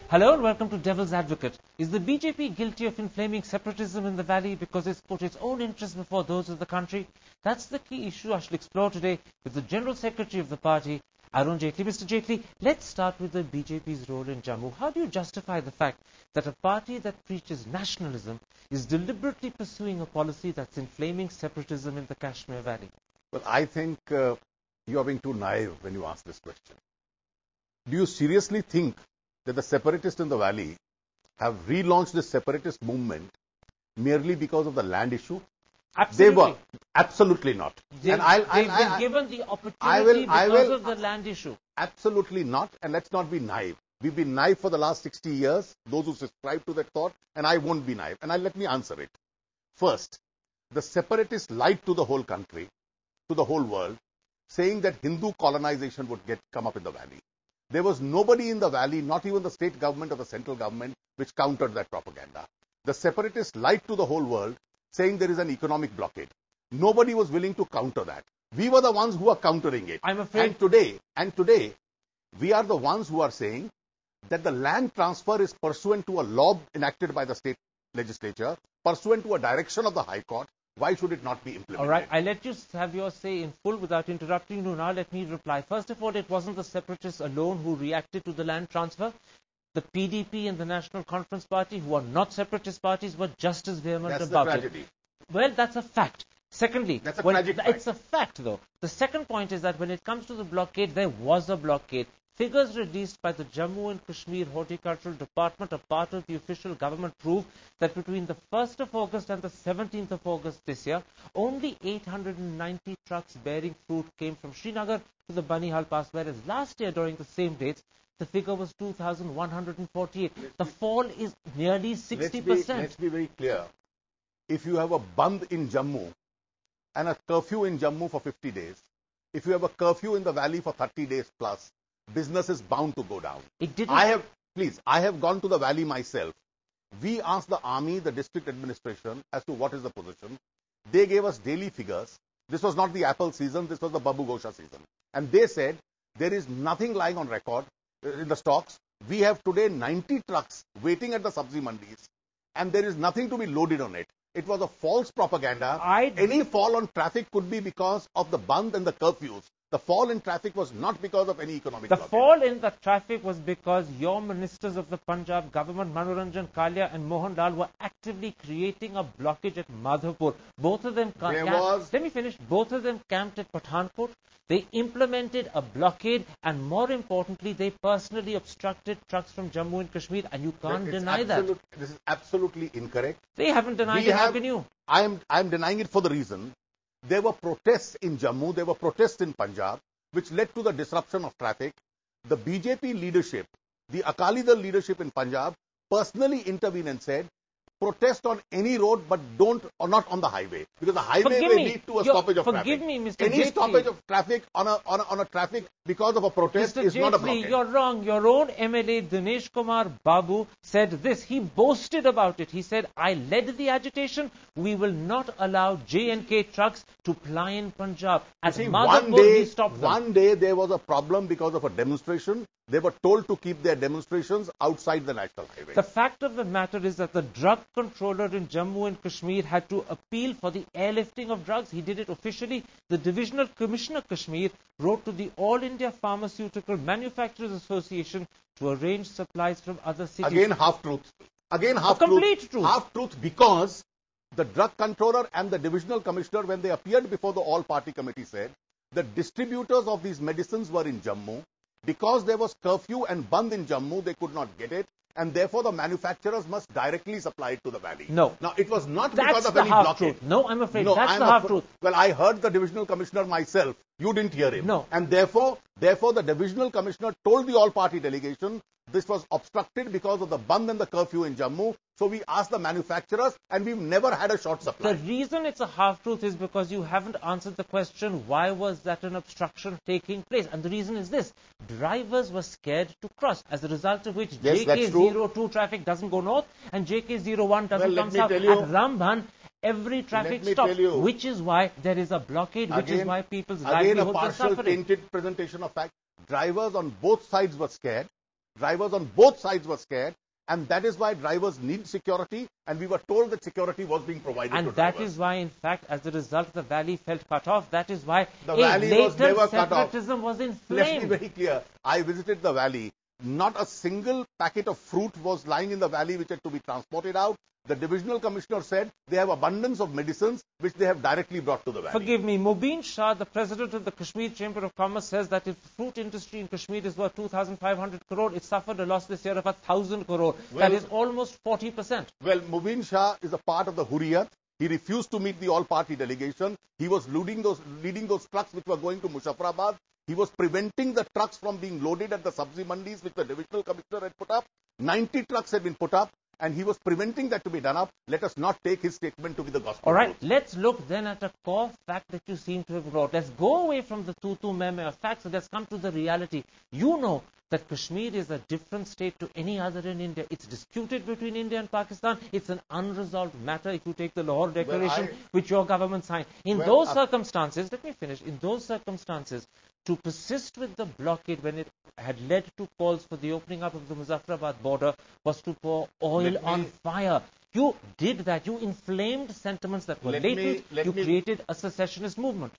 Hello and welcome to Devil's Advocate. Is the BJP guilty of inflaming separatism in the valley because it's put its own interests before those of the country? That's the key issue I shall explore today with the General Secretary of the party, Arun Jaitley. Mr. Jaitley, let's start with the BJP's role in Jammu. How do you justify the fact that a party that preaches nationalism is deliberately pursuing a policy that's inflaming separatism in the Kashmir valley? Well, I think you are being too naive when you ask this question. Do you seriously think that the separatists in the valley have relaunched this separatist movement merely because of the land issue? Absolutely. They were. Absolutely not. They've been given the opportunity because of the land issue. Absolutely not. And let's not be naive. We've been naive for the last 60 years, those who subscribe to that thought, and I won't be naive. And let me answer it. First, the separatists lied to the whole country, to the whole world, saying that Hindu colonization would come up in the valley. There was nobody in the valley, not even the state government or the central government, which countered that propaganda. The separatists lied to the whole world, saying there is an economic blockade. Nobody was willing to counter that. We were the ones who are countering it. I'm afraid. And today, we are the ones who are saying that the land transfer is pursuant to a law enacted by the state legislature, pursuant to a direction of the High Court. Why should it not be implemented? All right, I'll let you have your say in full without interrupting you. Now let me reply. First of all, it wasn't the separatists alone who reacted to the land transfer. The PDP and the National Conference Party, who are not separatist parties, were just as vehement about it. That's the tragedy. Well, that's a fact. Secondly, that's a tragic fact. It's a fact, though. The second point is that when it comes to the blockade, there was a blockade. Figures released by the Jammu and Kashmir Horticultural Department, a part of the official government, prove that between the 1st of August and the 17th of August this year, only 890 trucks bearing fruit came from Srinagar to the Banihal Pass, whereas last year during the same dates, the figure was 2,148. The fall is nearly 60%. Let's be very clear. If you have a Bandh in Jammu and a curfew in Jammu for 50 days, if you have a curfew in the valley for 30 days plus, business is bound to go down. It didn't. I have gone to the valley myself. We asked the army, the district administration, as to what is the position. They gave us daily figures. This was not the apple season, this was the Babu Gosha season. And they said, there is nothing lying on record in the stocks. We have today 90 trucks waiting at the sabzi mandis, and there is nothing to be loaded on it. It was a false propaganda. Any fall on traffic could be because of the Bandh and the curfews. The fall in traffic was not because of any economic blockade. The fall in the traffic was because your ministers of the Punjab government, Manoranjan Kalia and Mohan Lal, were actively creating a blockage at Madhapur. Both of them let me finish. Both of them camped at Pathankot. They implemented a blockade, and more importantly, they personally obstructed trucks from Jammu and Kashmir, and you can't deny that. This is absolutely incorrect. They haven't denied it. How can you? I am denying it for the reason. There were protests in Jammu, there were protests in Punjab, which led to the disruption of traffic. The BJP leadership, the Akali Dal leadership in Punjab, personally intervened and said, protest on any road, but not on the highway, because the highway may lead to a stoppage of traffic. Forgive me, Mr. Any Jaitley. stoppage of traffic on a traffic because of a protest is not a blockade. You're wrong. Your own MLA Dinesh Kumar Babu said this. He boasted about it. He said, I led the agitation. We will not allow J&K trucks to ply in Punjab. At Madhapur, he stopped them. One day there was a problem because of a demonstration. They were told to keep their demonstrations outside the national highway. The fact of the matter is that the drug controller in Jammu and Kashmir had to appeal for the airlifting of drugs. He did it officially. The Divisional Commissioner Kashmir wrote to the All India Pharmaceutical Manufacturers Association to arrange supplies from other cities. Again, half-truth. Complete truth. Half-truth, because the drug controller and the Divisional Commissioner, when they appeared before the All-Party Committee, said the distributors of these medicines were in Jammu. Because there was curfew and Bandh in Jammu, they could not get it, and therefore the manufacturers must directly supply it to the valley. No. Now, it was not That's because of the any blockade. No, I'm afraid that's the half-truth. Well, I heard the Divisional Commissioner myself. You didn't hear him. No. And therefore, the Divisional Commissioner told the all-party delegation this was obstructed because of the Bandh and the curfew in Jammu. So we asked the manufacturers, and we've never had a short supply. The reason it's a half-truth is because you haven't answered the question, why was that an obstruction taking place? And the reason is this: drivers were scared to cross, as a result of which JK02 traffic doesn't go north and JK01 doesn't come south. At Rambhan, every traffic stops, which is why there is a blockade, which is why people's livelihoods are suffering. Again, a partial tainted presentation of fact. Drivers on both sides were scared. drivers on both sides were scared. And that is why drivers need security, and we were told that security was being provided to drivers. And that is why, in fact, as a result, the valley felt cut off. That is why the valley was never cut off. Separatism was inflamed. Let's be very clear. I visited the valley. Not a single packet of fruit was lying in the valley which had to be transported out. The divisional commissioner said they have abundance of medicines which they have directly brought to the valley. Forgive me, Mubin Shah, the president of the Kashmir Chamber of Commerce, says that if fruit industry in Kashmir is worth 2,500 crore, it suffered a loss this year of 1,000 crore. That is almost 40%. Well, Mubin Shah is a part of the Hurriyat. He refused to meet the all-party delegation. He was leading those trucks which were going to Muzaffarabad. He was preventing the trucks from being loaded at the sabzi mandis which the divisional commissioner had put up. 90 trucks had been put up, and he was preventing that to be done up. Let us not take his statement to be the gospel. All right, truth. let's look then at a core fact that you seem to have brought. Let's go away from the tutu meme of facts and let's come to the reality. You know that Kashmir is a different state to any other in India. It's disputed between India and Pakistan. It's an unresolved matter if you take the Lahore Declaration, which your government signed. In those circumstances, let me finish, in those circumstances, to persist with the blockade when it had led to calls for the opening up of the Muzaffarabad border was to pour oil on fire. You did that. You inflamed sentiments that were latent. You created a secessionist movement.